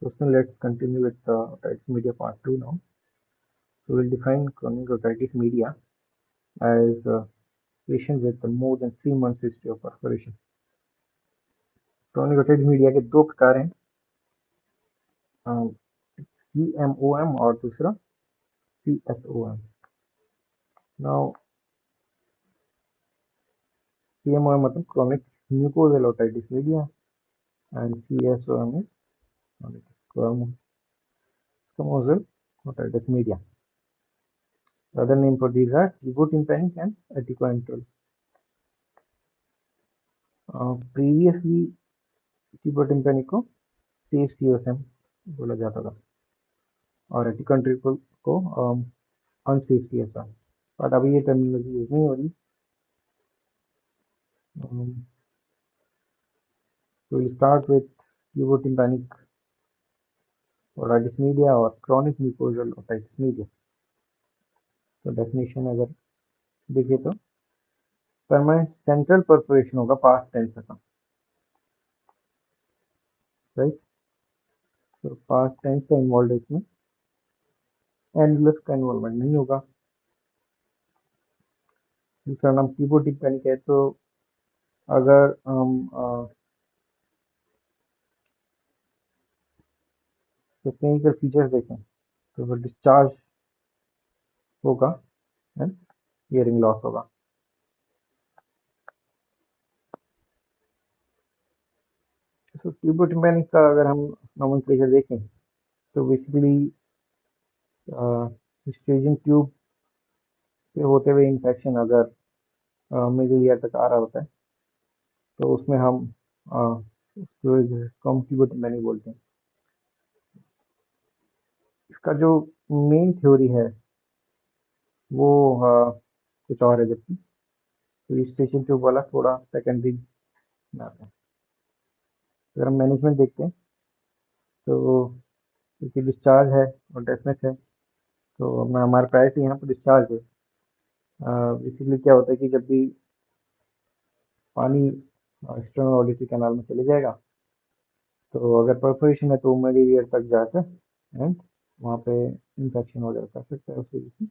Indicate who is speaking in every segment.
Speaker 1: So let's continue with otitis media part 2 now. So we'll define chronic otitis media as a patient with more than 3 months history of perforation. Chronic otitis media के दो प्रकार हैं, CMOM और दूसरा CSOM. Now CMOM मतलब chronic mucosal otitis media and CSOM is chronic squamosal otitis media. The other name for these are tympanic and aticoantral. Previously tympanic को CSOM बोला जाता था और एटिकॉन्ट्री को अनसेफ CSOM, बट अभी ये टर्मिनोलॉजी यूज नहीं हो रही. So we'll start with tympanic otitis media और chronic mucosal otitis media. तो डेफिनेशन अगर देखे तो परमानेंट सेंट्रल परफोरेशन होगा पास्ट टेंस का, राइट. तो पास्ट टेंस का इन्वॉल्व इसमें, एंडुलस का इन्वॉल्वमेंट नहीं होगा. दूसरा नाम टिम्पैनिक है. तो अगर हम क्लिनिकल फीचर्स देखें तो डिस्चार्ज होगा एंड हियरिंग लॉस होगा. तो टिम्पैनिक का अगर हम नॉमेनक्लेचर देखें तो बेसिकली स्टेजिंग ट्यूब से होते हुए इन्फेक्शन अगर मिडिल ईयर तक आ रहा होता है तो उसमें हम कम टिम्पैनिक बोलते हैं. इसका जो मेन थ्योरी है वो कुछ और है, जबकि रजिस्ट्रेशन ट्यूब वाला थोड़ा सेकेंडरी में आता है. अगर हम मैनेजमेंट देखते हैं तो क्योंकि डिस्चार्ज है और डेफनेस है तो हमारा प्रायोरिटी यहाँ पर डिस्चार्ज है. बेसिकली क्या होता है कि जब भी पानी एक्सटर्नल ऑडिटरी कैनाल में चले जाएगा तो अगर परफोरेशन है तो मिडिल ईयर तक जाकर एंड वहाँ पे इन्फेक्शन वगैरह कर सकता है, उस वजह से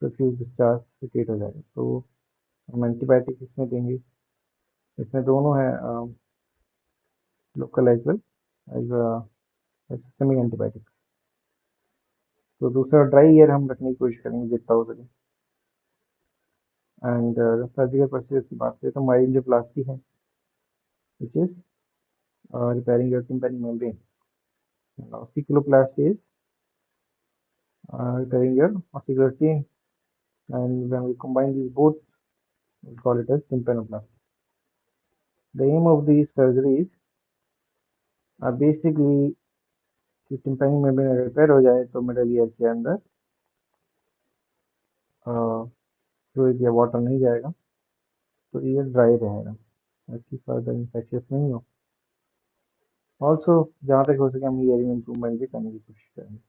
Speaker 1: प्रोफ्यूज डिस्चार्ज क्रिएट हो जाएगा. तो हम एंटीबायोटिक इसमें देंगे. इसमें दोनों है, local as well as systemic antibiotic. तो दूसरा ड्राई ईयर हम रखने की कोशिश करेंगे जितना हो सके. एंड सर्जिकल प्रोसीजर की बात करें तो माइलोप्लास्टी है which is repairing your tympanic membrane. And osteocloplasty is repairing your osteolar chain, and when we combine these both we call it as tympanoplasty. The aim of these surgeries are basically कि tympanic membrane अगर repair हो जाए तो middle ear के अंदर fluid या water नहीं जाएगा तो ईयर ड्राई रहेगा ताकि फर्दर इन्फेक्शंस नहीं हो. ऑल्सो जहाँ तक हो सके हम ईयरिंग इम्प्रूवमेंट भी करने की कोशिश करेंगे.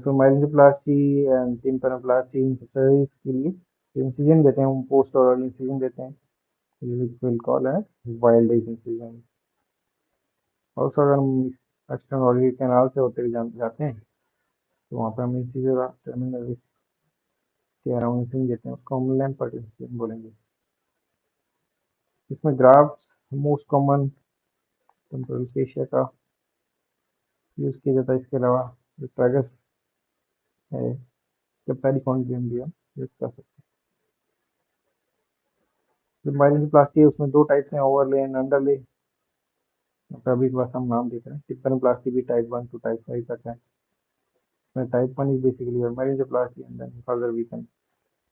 Speaker 1: सो माइलोप्लास्टी एंड टिम्पैनोप्लास्टी इन सर्जरीज के लिए इंसिजन देते हैं, हम पोस्ट ओरल इंसिजन देते हैं, which will call as wild incision. Also अगर हम एक्सटर्नल ऑडिटरी कैनाल से होते हुए जाते हैं तो वहाँ पे हम इंसिजर टर्मिनल के अराउंड इंसिजन देते हैं, उसको हम लैम्पर्ट इंसिजन बोलेंगे. इसमें graft most common temporal fascia का यूज किया जाता है. इसके अलावा जो ट्रैगस है पेरिकॉन्डियम भी हम यूज कर सकते हैं. जो माइलोप्लास्टी है उसमें दो टाइप्स हैं, ओवरले एंड अंडरले. अभी बस हम नाम देख रहे हैं. टिम्पैनोप्लास्टी भी टाइप 1 to टाइप 5 तक है. Type 1 is basically your marinoplasty, and then further we can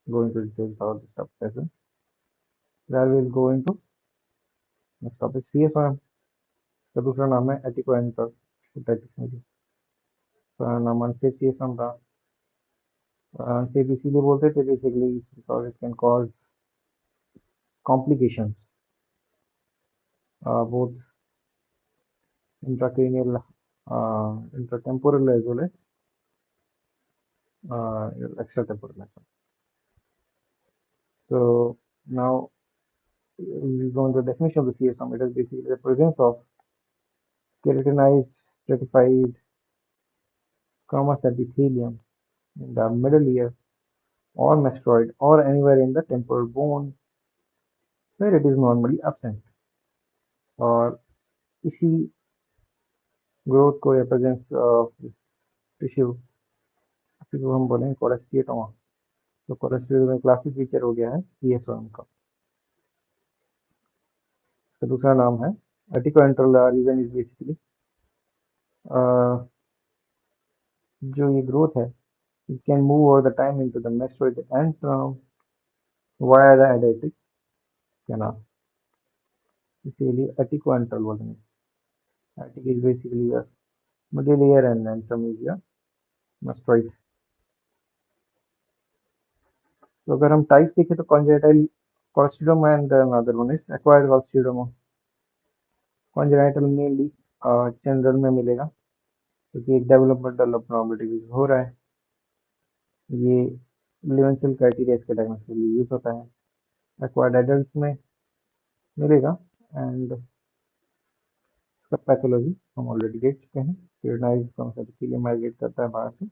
Speaker 1: go into details about the subsession. There we'll go into next topic CSOM. का दूसरा नाम है एटिकोएंट्रल ओटाइटिस मीडिया. पुराना नाम अनसेफ CSOM था. अनसेफ इसीलिए बोलते थे basically because it can cause complications both intracranial, intratemporal as well as extratemporal as well. So now we go into the definition of the CSOM. It is basically the presence of keratinized stratified squamous epithelium in the middle ear or mastoid or anywhere in the temporal bone where it is normally absent. और इसी growth को represent tissue, इसी को हम बोलेंगे कोलेस्टियोटोमा। तो कोलेस्टियोटोमा में classic feature हो गया है CSOM का। तो दूसरा नाम है एटिकोएंट्रल रीजन इज बेसिकली जो ये ग्रोथ है it can move over the time into the mastoid and from via the adytic canal, इसीलिए एटिकोएंट्रल बोलेंगे। Attic is basically a middle ear and antrum is a mastoid। तो अगर हम टाइप देखें तो congenital cholesteatoma and another one is acquired cholesteatoma. Congenital mainly general में मिलेगा क्योंकि एक डेवलपमेंटल अबनॉर्मलिटी हो रहा है। ये लिवेंसिल क्राइटेरिया इसके डायग्नोसिस के लिए यूज होता है। एक्वायर्ड एडल्ट में मिलेगा एंड इसका पैथोलॉजी हम ऑलरेडी देख चुके हैं। किरणोइज फ्रॉम माइग्रेट करता है बाहर से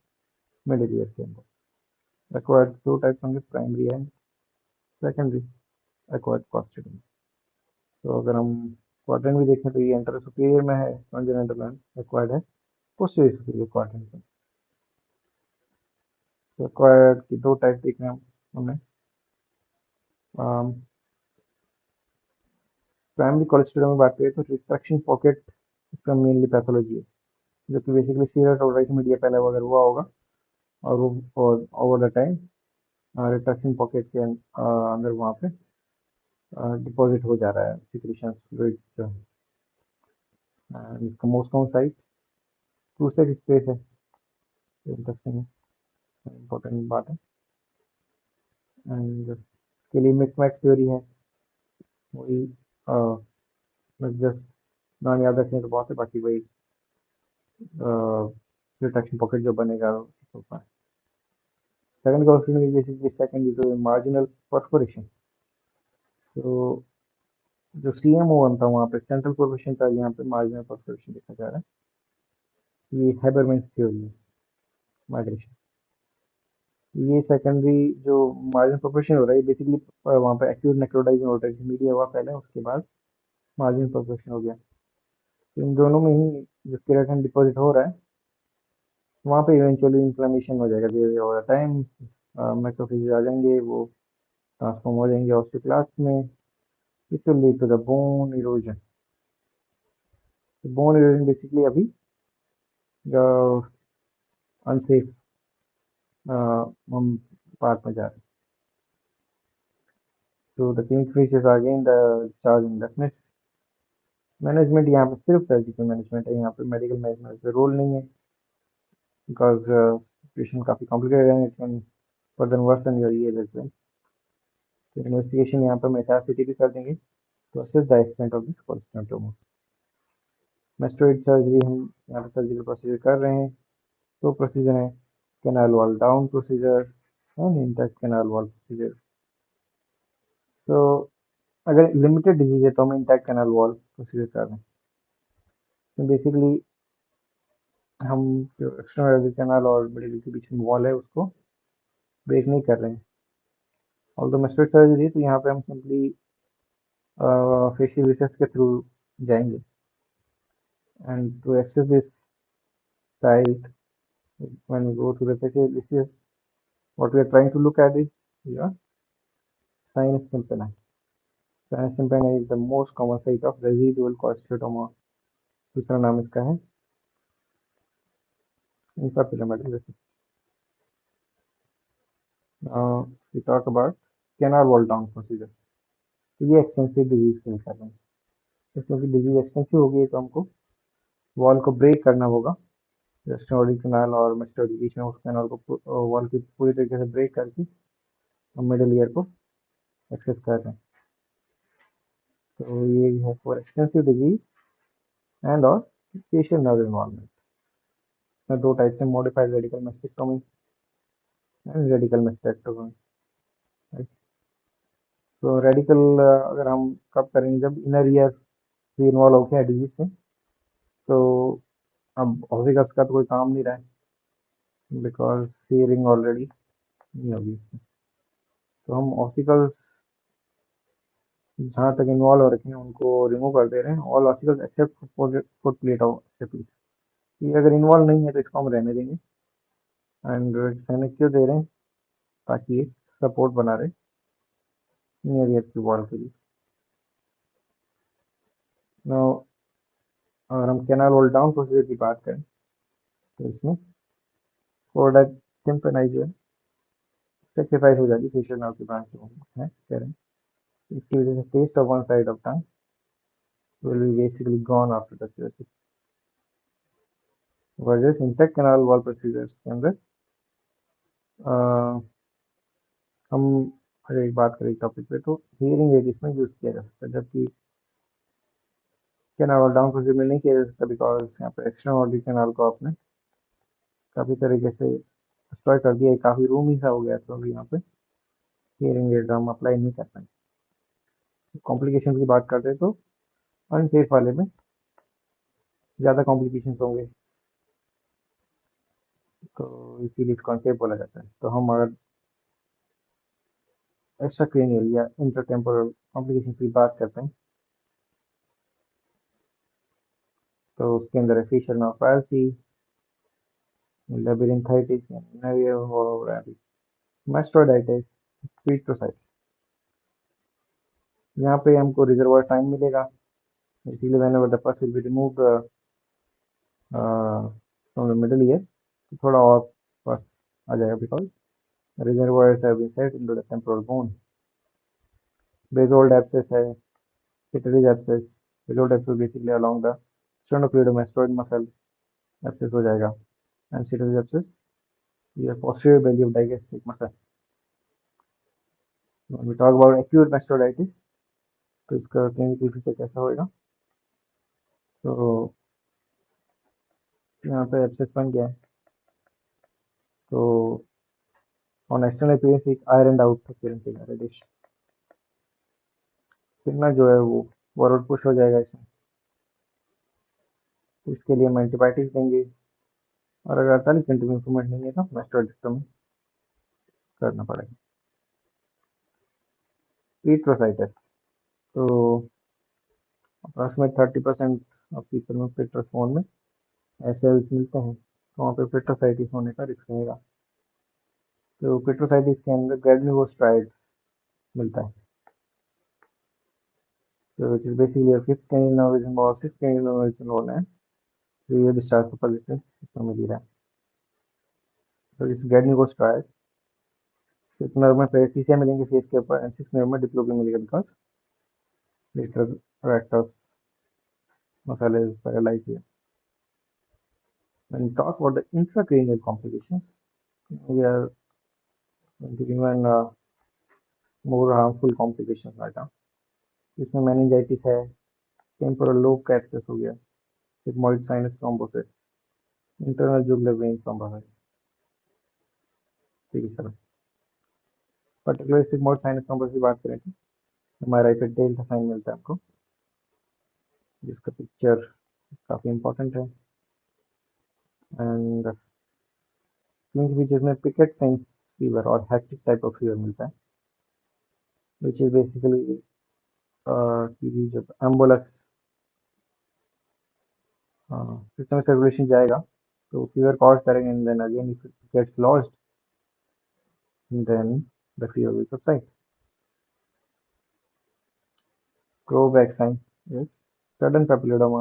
Speaker 1: मिडिल ईयर के अंदर। एक्वायर्ड दो टाइप्स होंगे, प्राइमरी एंड सेकेंडरी एक्वायर्ड कोलेस्टियोमा। तो अगर हम क्वाड्रेंट भी देखें तो ये एंटर सुपीरियर में है, कॉन्जेनिटल एंड एक्वायर्ड है पोस्टीरियर सुपीरियर क्वाड्रेंट में। तो एक्वायर्ड की दो टाइप देख रहे हैं हमें। प्राइमरी कोलेस्टियोमा में बात करें तो रिट्रैक्शन पॉकेट इसका मेनली पैथोलॉजी है, जो कि बेसिकली सीरस और राइट मीडिया पहले अगर हुआ होगा और वो over the time retraction pocket के अंदर वहाँ पे डिपॉजिट हो जा रहा है सिक्रीशन फ्लूइड। इसका most common site to-stage space है, इंटरेस्टिंग है, इम्पोर्टेंट बात है। एंड इसके लिए मिसमैच थ्योरी है, वही जस्ट नाम याद रखने तो बहुत है, बाकी वही रिट्रैक्शन पॉकेट जो बनेगा सेकंड क्वेश्चन में basically second is marginal perforation. तो जो CMO था वहाँ पे सेंट्रल परफोरेशन था, यहाँ पे मार्जिनल परफोरेशन देखा जा रहा है। ये हैबरमैन थ्योरी है माइग्रेशन। ये सेकेंडरी जो मार्जिनल परफोरेशन हो रहा है बेसिकली वहाँ पे एक्यूट नेक्रोटाइजिंग ओटाइटिस मीडिया हुआ पहले, उसके बाद मार्जिनल परफोरेशन हो गया। तो इन दोनों में ही जो केराटिन डिपॉजिट हो रहा है वहाँ पे इवेंचुअली इन्फ्लेमेशन हो जाएगा धीरे धीरे ओवर टाइम। मैक्रोफेजेस आ जाएंगे, वो ट्रांसफॉर्म हो जाएंगे ऑस्टियोक्लास्ट में। It will lead to the bone erosion. Bone erosion basically अभी अनसेफ हम पार्ट में जा रहे हैं। तो the clinic features again the charge indefinite management. यहाँ पे सिर्फ सर्जिकल मैनेजमेंट है, यहाँ पे मेडिकल मैनेजमेंट का रोल नहीं है बिकॉज सिचुएशन काफ़ी कॉम्प्लिकेटेड है। It can further worsen your ear as well. तो इन्वेस्टिगेशन यहाँ पे मेटासिटी भी कर देंगे तो assess the extent of this cholesteatoma. Mastoid surgery हम यहाँ पे सर्जिकल प्रोसीजर कर रहे हैं। तो प्रोसीजर है canal wall down procedure and intact canal wall procedure. तो अगर लिमिटेड डिजीज है तो हम इंटैक्ट कैनाल वॉल प्रोसीजर कर रहे हैं। तो बेसिकली हम जो एक्सटर्नल कैनाल और मिडिल के बीच में वॉल है उसको ब्रेक नहीं कर रहे हैं। और तो मेस्टोइड सर्जरी तो यहाँ पे हम सिंपली फेशियल रिसेस के थ्रू जाएंगे and to access this site when we go to the facial issues, what we are trying to look at is your sinus tympani. Sinus tympani is the most common site of residual coleocytoma। दूसरा नाम इसका है infrapyramidal। Now we talk about canal wall down procedure। तो ये extensive disease के कर रहे हैं, क्योंकि डिजीज एक्सटेंसिव हो गई तो हमको वॉल को ब्रेक करना होगा। रेस्टोरेटिव कैनाल और मेस्टोइड बीच में उस कैनाल को वॉल की पूरी तरीके से ब्रेक करके हम मिडिल ईयर को एक्सेस कर रहे हैं। तो ये है फॉर एक्सटेंसिव डिजीज एंड और फेशियल नर्व इन्वॉल्वमेंट। में दो टाइप से modified radical mastectomy and radical mastectomy. तो रेडिकल अगर हम कब करेंगे, जब इनर ईयर भी इन्वॉल्व हो गया डिजीज से तो अब ऑसिकल्स का तो कोई काम नहीं रहा है बिकॉज हियरिंग ऑलरेडी नहीं होगी। तो हम ऑसिकल्स जहाँ तक इन्वॉल्व हो रखे हैं उनको रिमूव कर दे रहे हैं, all ossicles except foot plate of stapes. ये अगर इन्वॉल्व नहीं है तो इसको हम रहने देंगे। एंड रहने क्यों दे रहे हैं? ताकि एक सपोर्ट बना रहे नियर की वॉल के लिए। Now, अगर हम कैनाल वॉल डाउन प्रोसीजर की बात करें तो इसमें कोडा टिम्पनाई जो है सेक्रीफाइस हो जाएगी फेशियल नर्व की ब्रांच जो है कह रहे हैं। इसकी वजह से taste of one side of tongue will be basically gone after the surgery. Versus intact canal wall procedures के अंदर हम अगर एक बात करें टॉपिक पे तो हियरिंग एड इसमें यूज किया जा सकता है, जबकि कैनाल वॉल डाउन प्रोसीजर में नहीं किया जा सकता बिकॉज यहाँ पे एक्सटर्नल ऑडिट कैनाल को आपने काफी तरीके से डिस्ट्रॉय कर दिया है, काफी रूम ही सा हो गया, तो अभी यहाँ पे हियरिंग एड हम अप्लाई नहीं कर पाएंगे। कॉम्प्लिकेशन की बात करते हैं तो अनसेफ वाले में ज़्यादा कॉम्प्लिकेशन होंगे, तो इसीलिए इसको अनसेफ बोला जाता है। तो हम अगर एक्स्ट्रा क्रेनियल या इंटरटेम्पोरल कॉम्प्लिकेशन की बात करते हैं तो उसके अंदर है फेशियल नर्व पैल्सी, लेबिरिंथाइटिस मैस्टोइडाइटिस, पीट्रोसाइटिस। यहाँ पे हमको रिजर्वायर टाइम मिलेगा, इसीलिए मैंने the first will be removed from the middle ear, थोड़ा और फर्स्ट आ जाएगा because reservoirs have been set into the temporal bone. Basal abscess है, cutaneous abscess, basal abscess basically along the sternocleidomastoid muscle abscess हो जाएगा, and cutaneous abscess ये posterior belly of digastric muscle. When we talk about acute mastoiditis तो इसका clinical feature कैसा होएगा? तो यहाँ पे abscess बन गया है, तो on external appearance एक ironed out appearance है रेडिश, फिर ना जो है वो फॉरवर्ड पुश हो जाएगा इसमें। इसके लिए हम एंटीबायोटिक्स देंगे, और अगर 48 घंटे में इंप्रूवमेंट नहीं है तो मास्टोइडेक्टोमी करना पड़ेगा। पीट्रोसाइटिस तो अप्रॉक्सीमेट 30% ऑफ पीपल में पेट्रोसोन में ऐसे सेल्स मिलते हैं, तो वहाँ पे पेट्रोसाइटिस होने का रिस्क रहेगा। तो पेट्रोसाइटिस के अंदर ग्रेन्युलोसाइड मिलता है, तो which is basically fifth cranial nerve is involve, sixth cranial nerve is involve है, तो ये डिस्चार्ज का पोजीशन इसमें मिल रहा है। तो इस ग्रेन्युलोसाइड फिफ्थ नर्व में पेरिफेसिया मिलेंगे फेस के ऊपर, एंड सिक्स्थ नर्व में डिप्लोपिया मिलेगा because lateral rectus muscle is paralysed here. When we talk about the intracranial complications, we are going to even more harmful complications right now. इसमें meningitis है, temporal lobe का access हो गया, sigmoid sinus thrombosis, internal jugular vein thrombosis, ठीक है sir. Particular sigmoid sinus thrombosis की बात करें तो हमारा पे डेल्टा साइन मिलता है आपको, जिसका पिक्चर काफ़ी इंपॉर्टेंट है, एंड क्लिनिक फीचर्स में पिकेट सेंस फीवर और हैक्टिक टाइप ऑफ फीवर मिलता है, विच इज बेसिकली कि जब एम्बुलस सिस्टम सर्कुलेशन जाएगा तो फीवर कॉज करेंगे, and then again if it gets lost then the fever will subside. Crowback sign is sudden papilledema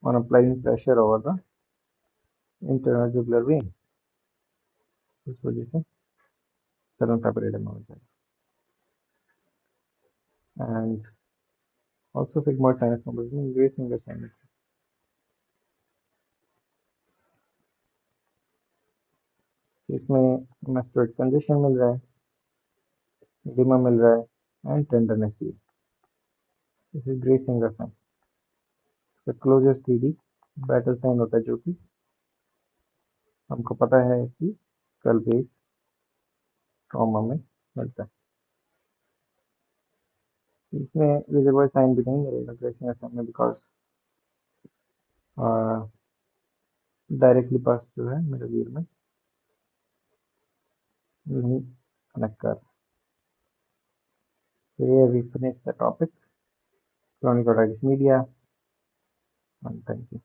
Speaker 1: on applying pressure over the internal jugular vein, इस वजह से sudden papilledema हो जाएगा। And also sigmoid sinus thrombosis grey finger sinus, इसमें mastoid congestion मिल रहा है, oedema मिल रहा है, एंड टेंडरनेस भी। This is grey finger sign. The closest 3D battle sign होता है जो कि हमको पता है कि कल बेस ट्रॉमा में मिलता है। इसमें विजिबल साइन भी नहीं मिलेगा ग्रे फिंगर साइन में बिकॉज डायरेक्टली पास जो है मेरे वीर में नहीं कनेक्ट कर। So here we finish the topic, chronic otitis media, and thank you.